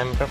I'm from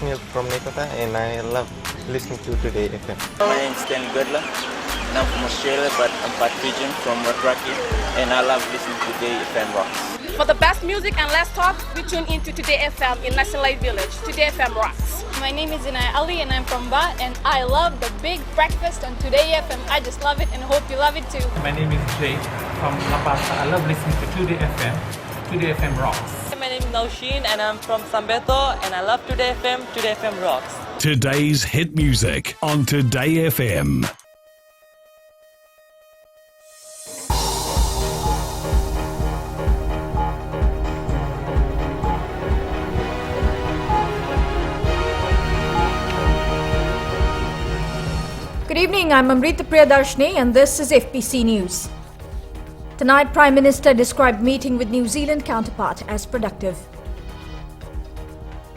Nekota and I love listening to Today FM. My name is Ken Godler and I'm from Australia, but I'm part Fijian from Rugby, and I love listening to Today FM Rocks. For the best music and less talk, we tune into Today FM in National Village. Today FM rocks. My name is Inai Ali and I'm from Ba, and I love the big breakfast on Today FM. I just love it and hope you love it too. My name is Jay from La Paz. I love listening to Today FM. Today FM rocks. My name is Naushin and I'm from Sambeto, and I love Today FM. Today FM rocks. Today's hit music on Today FM. Good evening, I'm Amrita Priyadarshini and this is FPC News. Tonight, Prime Minister described meeting with New Zealand counterpart as productive.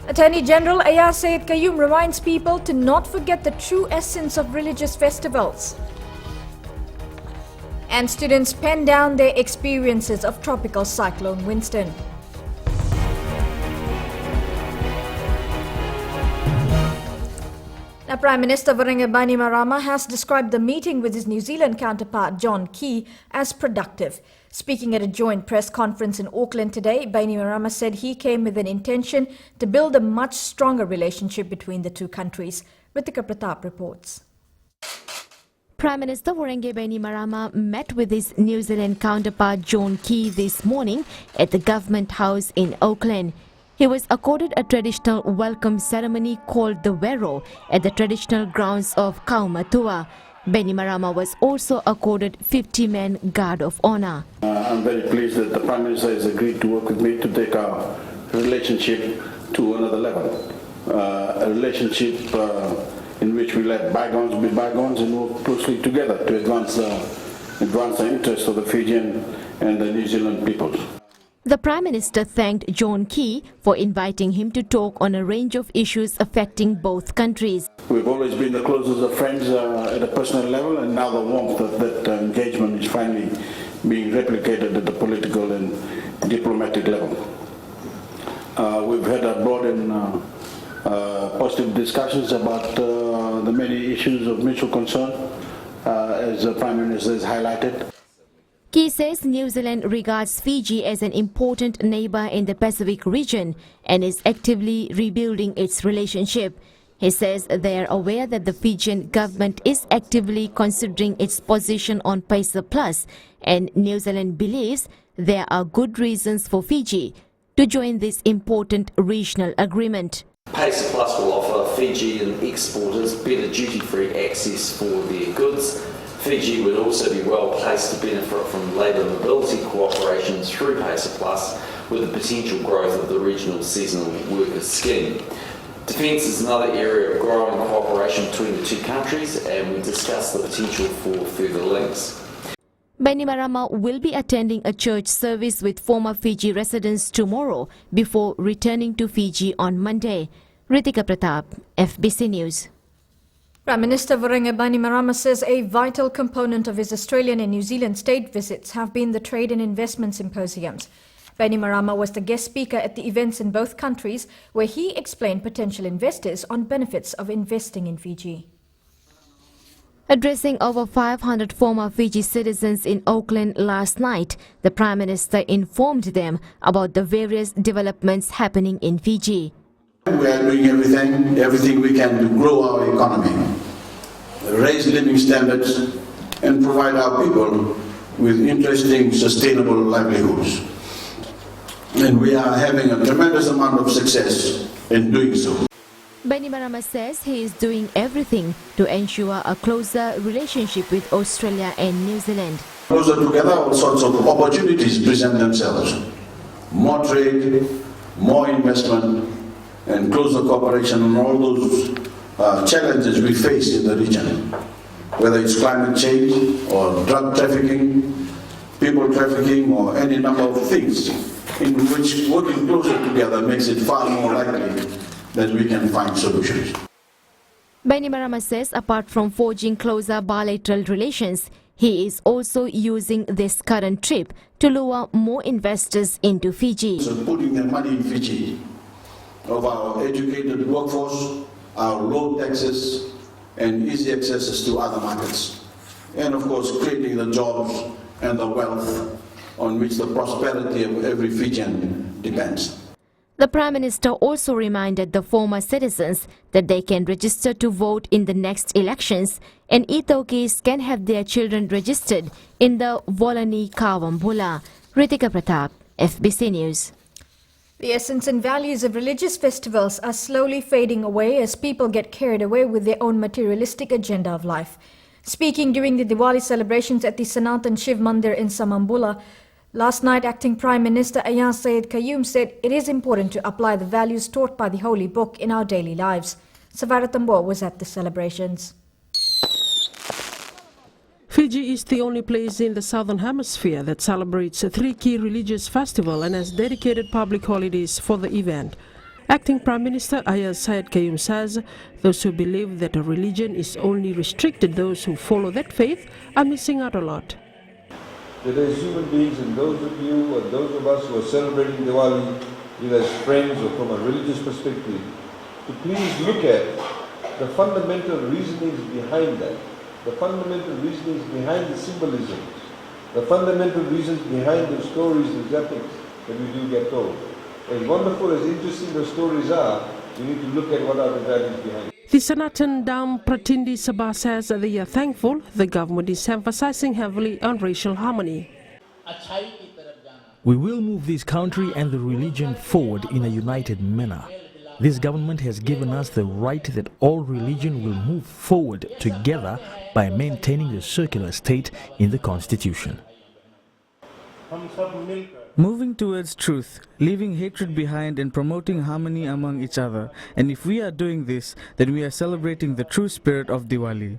Attorney General Ayaz Said Qayyum reminds people to not forget the true essence of religious festivals. And students pen down their experiences of tropical Cyclone Winston. Now, Prime Minister Bainimarama has described the meeting with his New Zealand counterpart John Key as productive. Speaking at a joint press conference in Auckland today, Bainimarama said he came with an intention to build a much stronger relationship between the two countries. Ritika Pratap reports. Prime Minister Bainimarama met with his New Zealand counterpart John Key this morning at the Government House in Auckland. He was accorded a traditional welcome ceremony called the Wero at the traditional grounds of Kaumatua. Bainimarama was also accorded 50-man Guard of Honour. I'm very pleased that the Prime Minister has agreed to work with me to take our relationship to another level. A relationship in which we let bygones be bygones and work closely together to advance the interests of the Fijian and the New Zealand peoples. The Prime Minister thanked John Key for inviting him to talk on a range of issues affecting both countries. We've always been the closest of friends at a personal level, and now the warmth of that engagement is finally being replicated at the political and diplomatic level. We've had a broad and positive discussions about the many issues of mutual concern, as the Prime Minister has highlighted. Key says New Zealand regards Fiji as an important neighbour in the Pacific region and is actively rebuilding its relationship. He says they are aware that the Fijian government is actively considering its position on Paisa Plus, and New Zealand believes there are good reasons for Fiji to join this important regional agreement. Paisa Plus will offer Fijian exporters better duty-free access for their goods. Fiji would also be well placed to benefit from labour mobility cooperation through Paisa Plus, with the potential growth of the regional seasonal workers scheme. Defence is another area of growing cooperation between the two countries, and we discussed the potential for further links. Bainimarama will be attending a church service with former Fiji residents tomorrow before returning to Fiji on Monday. Ritika Pratap, FBC News. Prime Minister Bainimarama says a vital component of his Australian and New Zealand state visits have been the trade and investment symposiums. Bainimarama was the guest speaker at the events in both countries, where he explained potential investors on benefits of investing in Fiji. Addressing over 500 former Fiji citizens in Auckland last night, the Prime Minister informed them about the various developments happening in Fiji. We are doing everything we can to grow our economy, raise living standards, and provide our people with interesting, sustainable livelihoods. And we are having a tremendous amount of success in doing so. Bainimarama says he is doing everything to ensure a closer relationship with Australia and New Zealand. Closer together, all sorts of opportunities present themselves. More trade, more investment, and closer cooperation on all those challenges we face in the region, whether it's climate change or drug trafficking, people trafficking, or any number of things in which working closer together makes it far more likely that we can find solutions. Bainimarama says apart from forging closer bilateral relations, he is also using this current trip to lure more investors into Fiji. So putting their money in Fiji of our educated workforce, our low taxes, and easy access to other markets. And of course, creating the jobs and the wealth on which the prosperity of every Fijian depends. The Prime Minister also reminded the former citizens that they can register to vote in the next elections, and Ithokis can have their children registered in the Volani Kawambula. Ritika Pratap, FBC News. The essence and values of religious festivals are slowly fading away as people get carried away with their own materialistic agenda of life. Speaking during the Diwali celebrations at the Sanatan Shiv Mandir in Samambula, last night, Acting Prime Minister Ayaz Syed Qayyum said it is important to apply the values taught by the Holy Book in our daily lives. Savaratambo was at the celebrations. Fiji is the only place in the Southern Hemisphere that celebrates 3 key religious festivals and has dedicated public holidays for the event. Acting Prime Minister Ayaz Syed Qayyum says those who believe that a religion is only restricted those who follow that faith are missing out a lot. That as human beings, and those of you and those of us who are celebrating Diwali, either as friends or from a religious perspective, to please look at the fundamental reasonings behind that, the fundamental reasonings behind the symbolisms, the fundamental reasons behind the stories and epics that we do get told. As wonderful, as interesting those stories are, we need to look at what are the values behind it. The Sanatan Dam Pratindi Sabha says they are thankful the government is emphasizing heavily on racial harmony. We will move this country and the religion forward in a united manner. This government has given us the right that all religion will move forward together by maintaining the circular state in the Constitution. Moving towards truth, leaving hatred behind and promoting harmony among each other. And if we are doing this, then we are celebrating the true spirit of Diwali.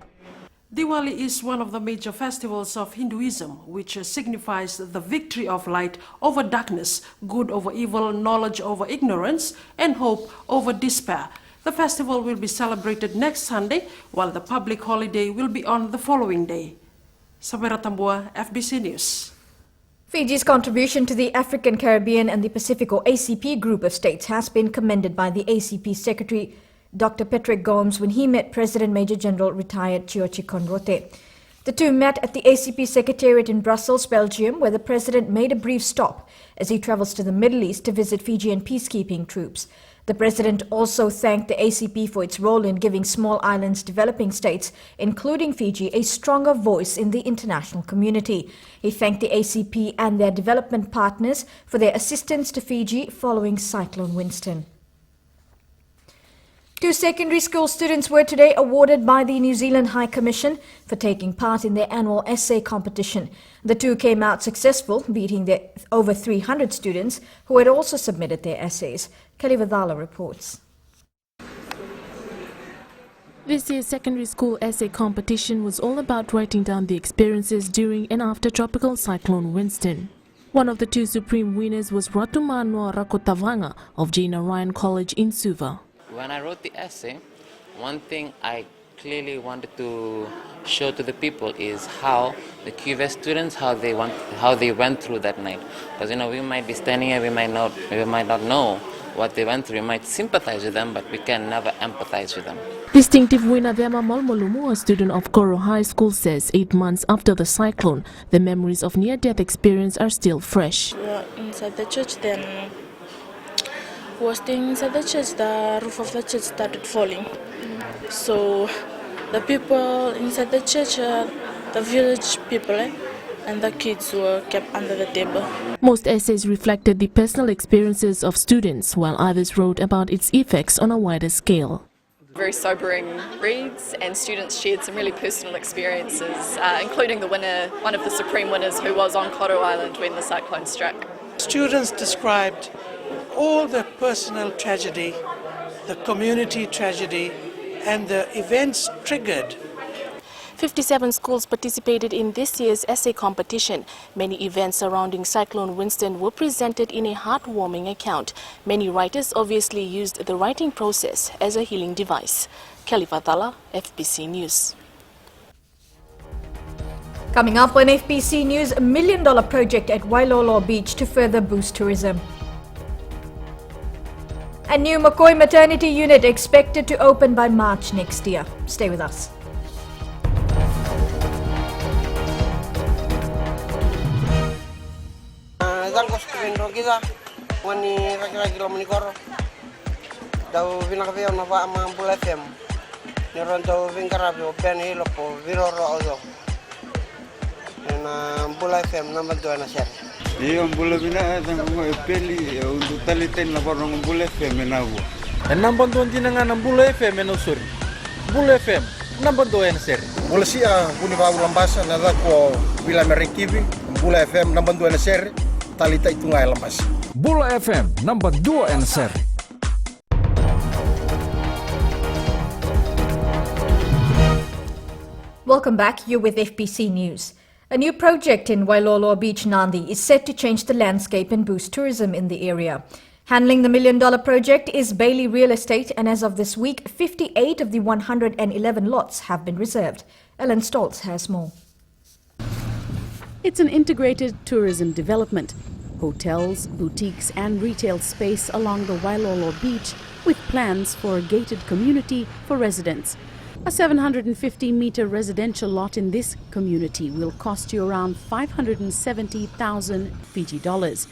Diwali is one of the major festivals of Hinduism, which signifies the victory of light over darkness, good over evil, knowledge over ignorance, and hope over despair. The festival will be celebrated next Sunday, while the public holiday will be on the following day. Sabera Tambua, FBC News. Fiji's contribution to the African, Caribbean and the Pacific, or ACP group of states, has been commended by the ACP Secretary Dr. Patrick Gomes when he met President Major General retired Chiochi Konrote. The two met at the ACP Secretariat in Brussels, Belgium, where the President made a brief stop as he travels to the Middle East to visit Fijian peacekeeping troops. The President also thanked the ACP for its role in giving small islands developing states, including Fiji, a stronger voice in the international community. He thanked the ACP and their development partners for their assistance to Fiji following Cyclone Winston. 2 secondary school students were today awarded by the New Zealand High Commission for taking part in their annual essay competition. The two came out successful, beating the over 300 students who had also submitted their essays. Kelly Vadala reports. This year's secondary school essay competition was all about writing down the experiences during and after tropical Cyclone Winston. One of the 2 supreme winners was Ratumano Rakotavanga of Gina Ryan College in Suva. When I wrote the essay, one thing I clearly wanted to show to the people is how the QVS students, how they went through that night. Because we might be standing here, we might not know what they went through. We might sympathize with them, but we can never empathize with them. Distinctive winner Vema Molmolumu, a student of Koro High School, says 8 months after the cyclone, the memories of near-death experience are still fresh. We were inside the church, then was staying inside the church, the roof of the church started falling. So the people inside the church, the village people and the kids were kept under the table. Most essays reflected the personal experiences of students, while others wrote about its effects on a wider scale. Very sobering reads, and students shared some really personal experiences, including the winner, one of the supreme winners who was on Koro Island when the cyclone struck. Students described all the personal tragedy, the community tragedy, and the events triggered. 57 schools participated in this year's essay competition. Many events surrounding Cyclone Winston were presented in a heartwarming account. Many writers obviously used the writing process as a healing device. Kelly Vatala, FBC News. Coming up on FBC News, $1 million project at Wailolo Beach to further boost tourism. A new McCoy maternity unit expected to open by March next year. Stay with us. Iyo mbula bina tangu peli untuk taliten laporan mbula FM nabu. Namban tuan tinangan mbula FM no suri. Mbula FM namban tuan ser. Mbula sia kuni ba ulambasa na ko bila merekibi mbula FM namban tuan ser talita itu ngai lambas. Mbula FM namban 2 en ser. Welcome back. You're with FBC News. A new project in Wailolo Beach, Nandi, is set to change the landscape and boost tourism in the area. Handling the $1 million project is Bailey Real Estate, and as of this week, 58 of the 111 lots have been reserved. Ellen Stoltz has more. It's an integrated tourism development. Hotels, boutiques and retail space along the Wailolo Beach with plans for a gated community for residents. A 750-meter residential lot in this community will cost you around 570,000 Fiji dollars.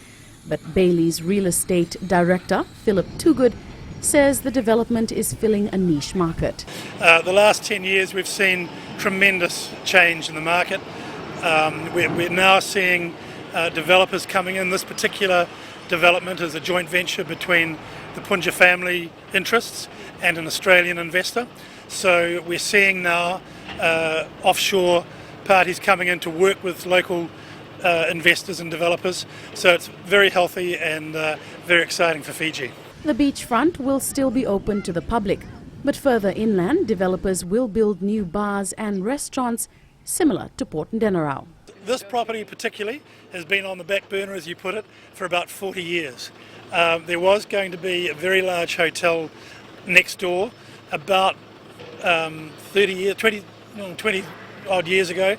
But Bailey's real estate director, Philip Toogood, says the development is filling a niche market. The last 10 years we've seen tremendous change in the market. We're now seeing developers coming in. This particular development is a joint venture between the Punja family interests and an Australian investor. So we're seeing now offshore parties coming in to work with local investors and developers. So it's very healthy and very exciting for Fiji. The beachfront will still be open to the public, but further inland, developers will build new bars and restaurants similar to Port Ndenarau. This property particularly has been on the back burner, as you put it, for about 40 years. There was going to be a very large hotel next door about 20 odd years ago.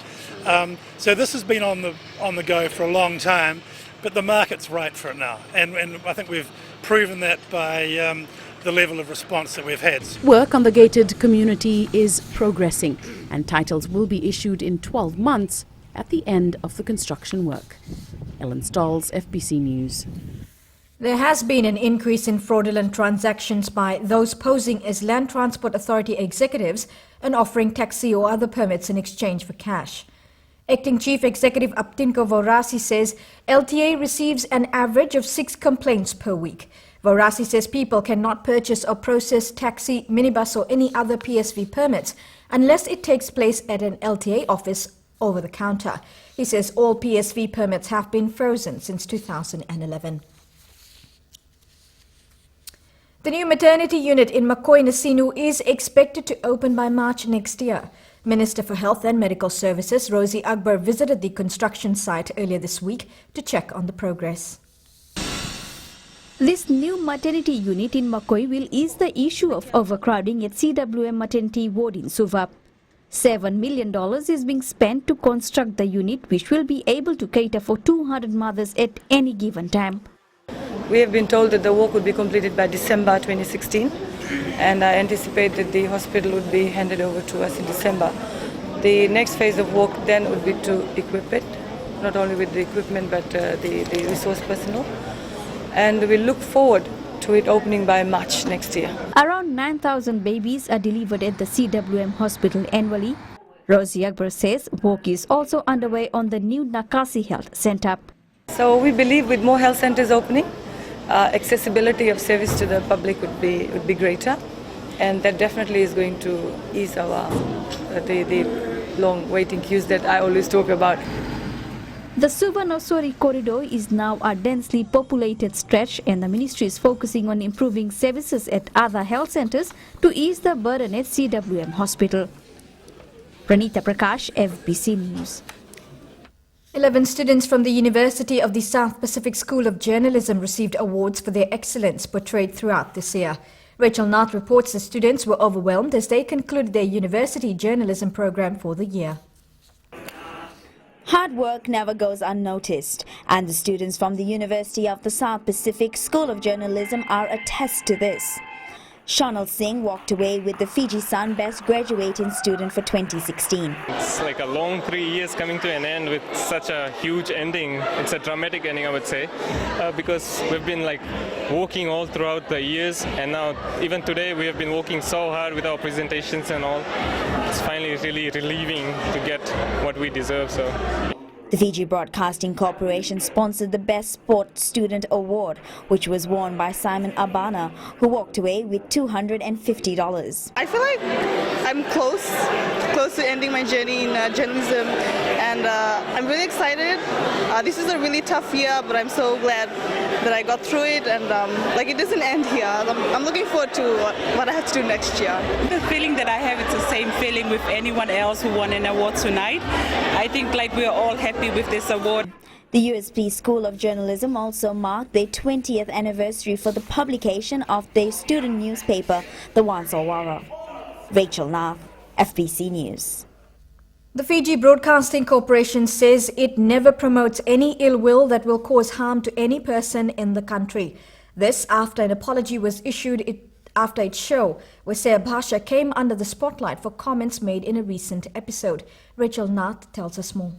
So this has been on the go for a long time, but the market's right for it now, and I think we've proven that by the level of response that we've had. Work on the gated community is progressing, and titles will be issued in 12 months at the end of the construction work. Ellen Stoltz, FBC News. There has been an increase in fraudulent transactions by those posing as Land Transport Authority executives and offering taxi or other permits in exchange for cash. Acting Chief Executive Aptinko Vorasi says LTA receives an average of 6 complaints per week. Vorasi says people cannot purchase or process taxi, minibus or any other PSV permits unless it takes place at an LTA office over the counter. He says all PSV permits have been frozen since 2011. The new maternity unit in McCoy Nasinu is expected to open by March next year. Minister for Health and Medical Services Rosie Akbar visited the construction site earlier this week to check on the progress. This new maternity unit in McCoy will ease the issue of overcrowding at CWM maternity ward in Suva. $7 million is being spent to construct the unit, which will be able to cater for 200 mothers at any given time. We have been told that the work would be completed by December 2016, and I anticipate that the hospital would be handed over to us in December. The next phase of work then would be to equip it, not only with the equipment but the resource personnel, and we look forward to it opening by March next year. Around 9,000 babies are delivered at the CWM hospital annually. Rosie Akbar says work is also underway on the new Nakasi Health Centre. So we believe with more health centres opening, accessibility of service to the public would be greater, and that definitely is going to ease our the long waiting queues that I always talk about. The Suva-Nosori corridor is now a densely populated stretch, and the ministry is focusing on improving services at other health centres to ease the burden at CWM Hospital. Pranita Prakash, FBC News. 11 students from the University of the South Pacific School of Journalism received awards for their excellence portrayed throughout this year. Rachel Nath reports the students were overwhelmed as they concluded their university journalism program for the year. Hard work never goes unnoticed, and the students from the University of the South Pacific School of Journalism are a test to this. Shonal Singh walked away with the Fiji Sun Best Graduating Student for 2016. It's like a long 3 years coming to an end with such a huge ending. It's a dramatic ending, I would say, because we've been like working all throughout the years, and now even today we have been working so hard with our presentations and all. It's finally really relieving to get what we deserve. So. The Fiji Broadcasting Corporation sponsored the Best Sport Student Award, which was won by Simon Abana, who walked away with $250. I feel like I'm close to ending my journey in journalism, and I'm really excited. This is a really tough year, but I'm so glad that I got through it, and like it doesn't end here. I'm looking forward to what I have to do next year. The feeling that I have, it's the same feeling with anyone else who won an award tonight. I think like we're all happy with this award. The USP School of Journalism also marked their 20th anniversary for the publication of their student newspaper, the Wansawara. Rachel Nath, FBC News. The Fiji Broadcasting Corporation says it never promotes any ill will that will cause harm to any person in the country. This after an apology was issued after its show, where Seah Bhasha came under the spotlight for comments made in a recent episode. Rachel Nath tells us more.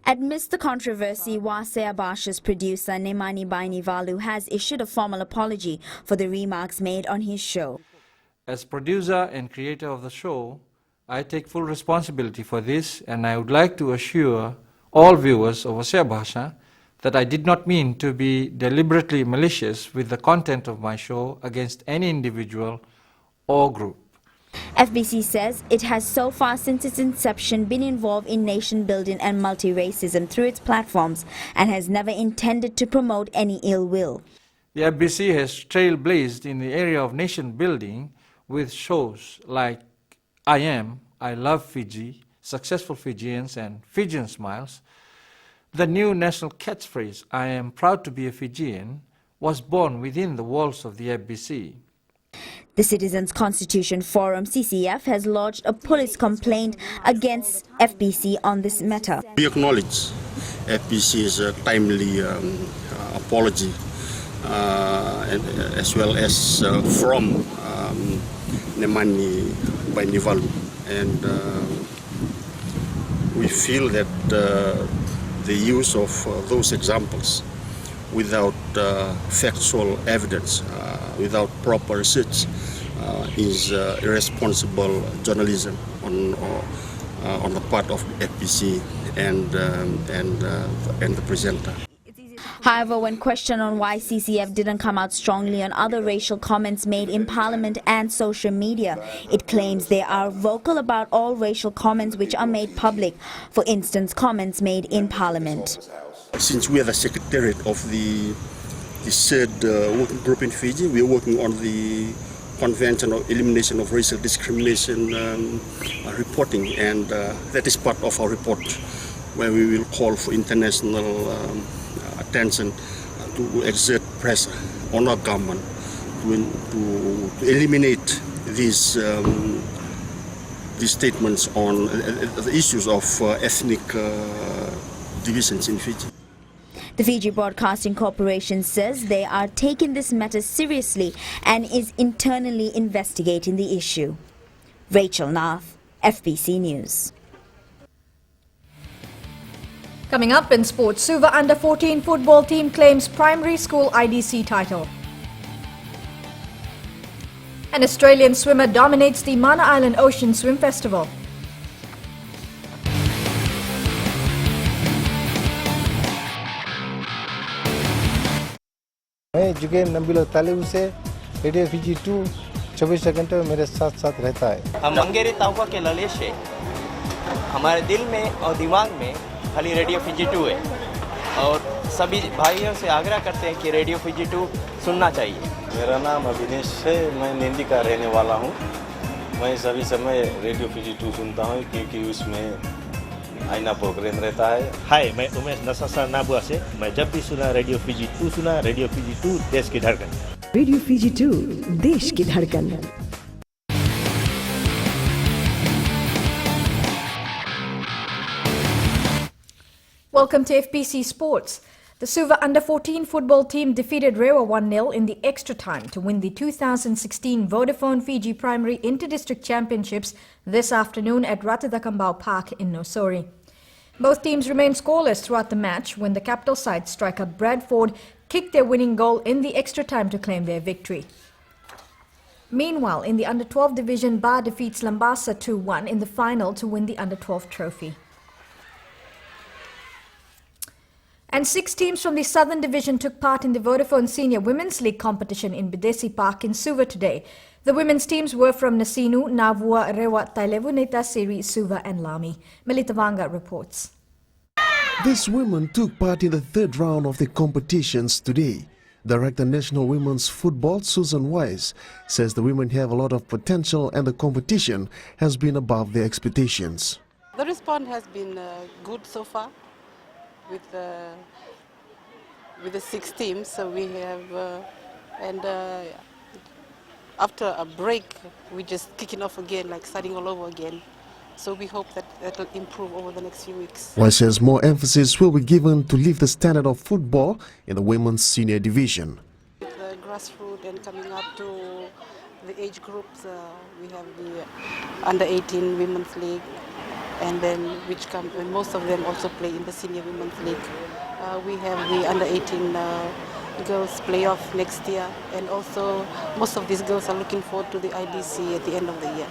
Amidst the controversy, Seah Bhasha's producer Nemani Bainivalu has issued a formal apology for the remarks made on his show. As producer and creator of the show, I take full responsibility for this, and I would like to assure all viewers of Seah Bhasha that I did not mean to be deliberately malicious with the content of my show against any individual or group. FBC says it has so far since its inception been involved in nation building and multi-racism through its platforms and has never intended to promote any ill will. The FBC has trailblazed in the area of nation building with shows like I Love Fiji, Successful Fijians, and Fijian Smiles. The new national catchphrase, I am proud to be a Fijian, was born within the walls of the FBC. The Citizens Constitution Forum, CCF, has lodged a police complaint against FBC on this matter. We acknowledge FBC's timely apology, as well as from Nemani Bainivalu, and we feel that the use of those examples without factual evidence, without proper research, is irresponsible journalism on the part of FBC and the presenter. However, when questioned on why CCF didn't come out strongly on other racial comments made in Parliament and social media, it claims they are vocal about all racial comments which are made public, for instance, comments made in Parliament. Since we are the secretariat of the said working group in Fiji, we are working on the Convention of Elimination of Racial Discrimination reporting, and that is part of our report, where we will call for international attention to exert pressure on our government to eliminate these statements on the issues of ethnic divisions in Fiji. The Fiji Broadcasting Corporation says they are taking this matter seriously and is internally investigating the issue. Rachel Nath, FBC News. Coming up in sports, Suva Under-14 football team claims primary school IDC title. An Australian swimmer dominates the Mana Island Ocean Swim Festival. मैं जुगेन नबील तालिब से radio Fiji 2 24 घंटे मेरे साथ साथ रहता है। हम मंगेरी ताउका के ललेश है, हमारे दिल में और दिमाग में खाली रेडियो फिजी 2 है, और सभी भाइयों से आग्रह करते हैं कि रेडियो फिजी 2 सुनना चाहिए। मेरा नाम अभिनेश है, मैं निंदी का रहने वाला हूँ। मैं सभी समय रेडियो फिजी 2 सुनता हूँ क्योंकि उसमें आईना प्रोग्राम रहता है। हाय, मैं उमेश नसासा नाबुआ से। मैं जब भी सुना रेडियो फिजी 2 सुना, रेडियो फिजी 2 देश की धड़कन। रेडियो फिजी 2 देश की धड़कन। Welcome to FBC Sports. The Suva Under-14 football team defeated Rewa 1-0 in the extra time to win the 2016 Vodafone Fiji Primary Inter-District Championships this afternoon at Ratadakambao Park in Nosori. Both teams remained scoreless throughout the match when the capital side striker Bradford kicked their winning goal in the extra time to claim their victory. Meanwhile, in the Under-12 division, Ba defeats Lambasa 2-1 in the final to win the Under-12 trophy. And 6 teams from the Southern Division took part in the Vodafone Senior Women's League competition in Bidesi Park in Suva today. The women's teams were from Nasinu, Navua, Rewa, Tailevu, Neitasiri, Suva and Lami. Melitavanga reports. These women took part in the third round of the competitions today. Director National Women's Football Susan Wise says the women have a lot of potential and the competition has been above their expectations. The response has been good so far with the 6 teams. So we have after a break we're just kicking off again, like starting all over again. So we hope that will improve over the next few weeks. Wise says more emphasis will be given to lift the standard of football in the women's senior division. With the grassroots and coming up to the age groups, we have the Under-18 Women's League, and then most of them also play in the Senior Women's League. We have the Under-18 girls playoff next year, and also most of these girls are looking forward to the IDC at the end of the year.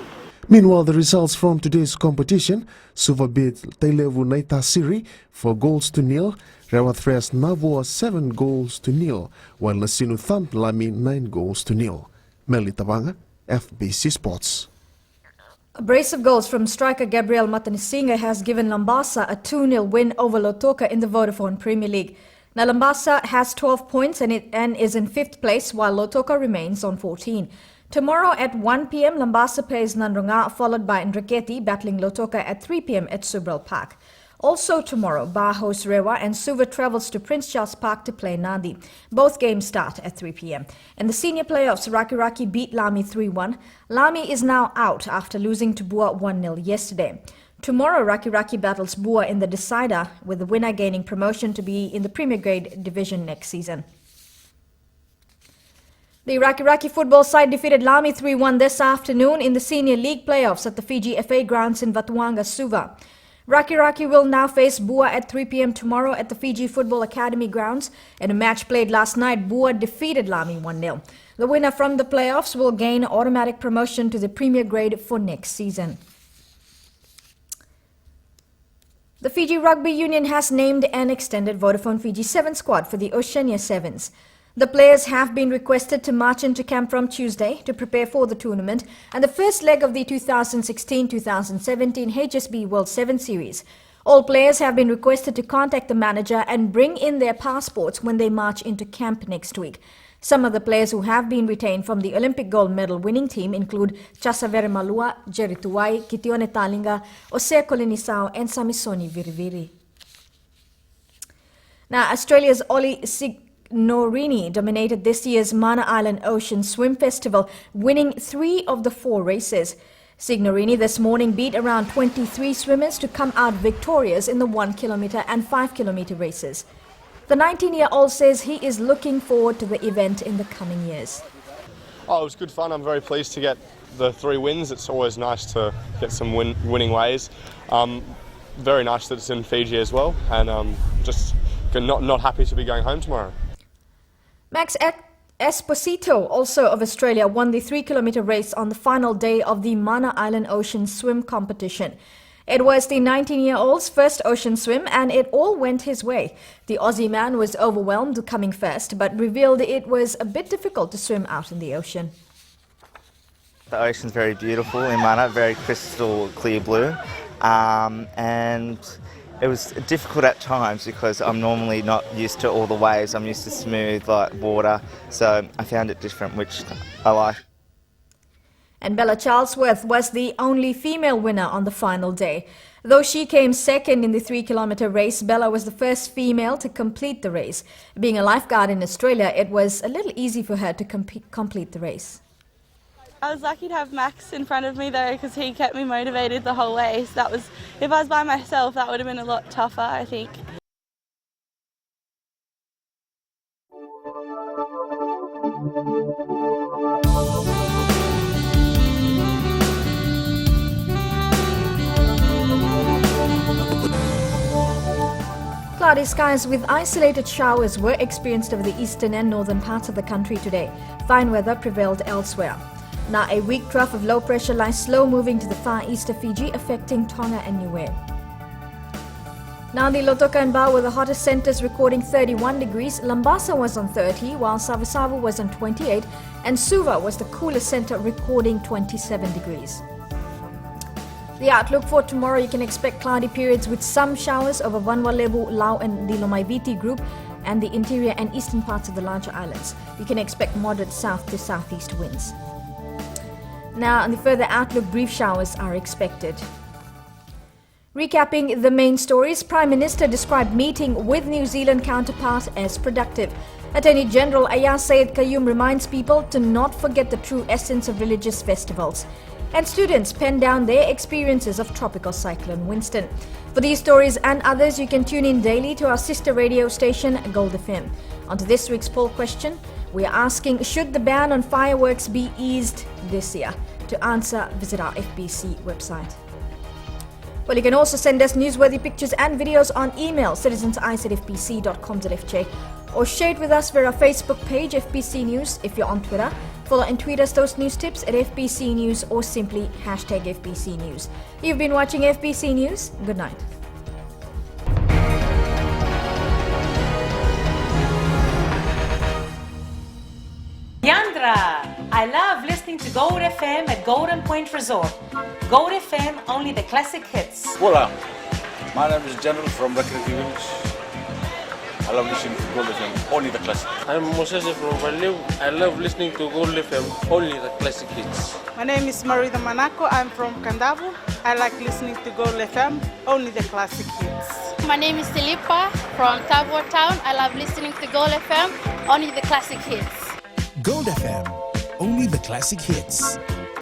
Meanwhile, the results from today's competition: Suva beat Tailevu Neitasiri 4 goals to 0, Rewa thrashed Navua 7 goals to 0, while Nasinu thumped Lami 9 goals to 0. Melitavanga, FBC Sports. A brace of goals from striker Gabriel Matanisinga has given Lambasa a 2-0 win over Lotoka in the Vodafone Premier League. Now Lambasa has 12 points and is in 5th place, while Lotoka remains on 14. Tomorrow at 1 p.m, Lambasa plays Nandronga, followed by Ndraketi battling Lotoka at 3 p.m. at Subral Park. Also tomorrow, Ba hosts Rewa and Suva travels to Prince Charles Park to play Nadi. Both games start at 3 p.m. In the senior playoffs, Raki Raki beat Lami 3-1. Lami is now out after losing to Bua 1-0 yesterday. Tomorrow, Raki Raki battles Bua in the decider, with the winner gaining promotion to be in the Premier Grade division next season. The Raki Raki football side defeated Lami 3-1 this afternoon in the Senior League playoffs at the Fiji FA grounds in Vatuanga, Suva. Raki Raki will now face Bua at 3 p.m. tomorrow at the Fiji Football Academy grounds. In a match played last night, Bua defeated Lami 1-0. The winner from the playoffs will gain automatic promotion to the Premier Grade for next season. The Fiji Rugby Union has named and extended Vodafone Fiji 7 squad for the Oceania Sevens. The players have been requested to march into camp from Tuesday to prepare for the tournament and the first leg of the 2016-2017 HSB World 7 Series. All players have been requested to contact the manager and bring in their passports when they march into camp next week. Some of the players who have been retained from the Olympic gold medal winning team include Chasavere Malua, Jerry Tuwai, Kitione Talinga, Osea Kolinisao and Samisoni Viriviri. Now, Australia's Ollie Signorini dominated this year's Mana Island Ocean Swim Festival, winning 3 of the 4 races. Signorini this morning beat around 23 swimmers to come out victorious in the 1 kilometre and 5 kilometre races. The 19-year-old says he is looking forward to the event in the coming years. Oh, it was good fun. I'm very pleased to get the 3 wins. It's always nice to get some winning ways. Very nice that it's in Fiji as well, and just not happy to be going home tomorrow. Max Esposito, also of Australia, won the 3 kilometre race on the final day of the Mana Island Ocean Swim competition. It was the 19-year-old's first ocean swim and it all went his way. The Aussie man was overwhelmed coming first, but revealed it was a bit difficult to swim out in the ocean. The ocean's very beautiful in Mana, very crystal clear blue, and it was difficult at times because I'm normally not used to all the waves. I'm used to smooth water, so I found it different, which I like. And Bella Charlesworth was the only female winner on the final day. Though she came second in the 3 kilometre race, Bella was the first female to complete the race. Being a lifeguard in Australia, it was a little easy for her to complete the race. I was lucky to have Max in front of me though, because he kept me motivated the whole way. So if I was by myself, that would have been a lot tougher, I think. cloudy skies with isolated showers were experienced over the eastern and northern parts of the country today. Fine weather prevailed elsewhere. Now, a weak trough of low pressure lies slow moving to the far east of Fiji, affecting Tonga and Niue. Now, the Lotoka and Ba were the hottest centres, recording 31 degrees. Lambasa was on 30, while Savasavu was on 28, and Suva was the coolest centre, recording 27 degrees. The outlook for tomorrow: you can expect cloudy periods with some showers over Vanuatu, Lau and the Lomaiviti group and the interior and eastern parts of the larger islands. You can expect moderate south to southeast winds. Now, in the further outlook, brief showers are expected. Recapping the main stories, Prime Minister described meeting with New Zealand counterpart as productive. Attorney General Ayaz Sayed Qayyum reminds people to not forget the true essence of religious festivals. And students pen down their experiences of tropical Cyclone Winston. For these stories and others, you can tune in daily to our sister radio station, Gold FM. On to this week's poll question, we are asking, should the ban on fireworks be eased this year? To answer, visit our FBC website. Well, you can also send us newsworthy pictures and videos on email, citizens@fbc.com.fj, or share it with us via our Facebook page, FBC News, if you're on Twitter. Follow and tweet us those news tips at FBC News or simply #FBC News. You've been watching FBC News. Good night. Yandra! I love listening to Gold FM at Golden Point Resort. Gold FM, only the classic hits. Hola, my name is General from Recreative Village. I love listening to Gold FM, only the classic. I'm Moses from Valeu. I love listening to Gold FM, only the classic hits. My name is Marida Manako. I'm from Kandavu. I like listening to Gold FM, only the classic hits. My name is Tilipa from Tavor Town. I love listening to Gold FM, only the classic hits. Gold FM, only the classic hits.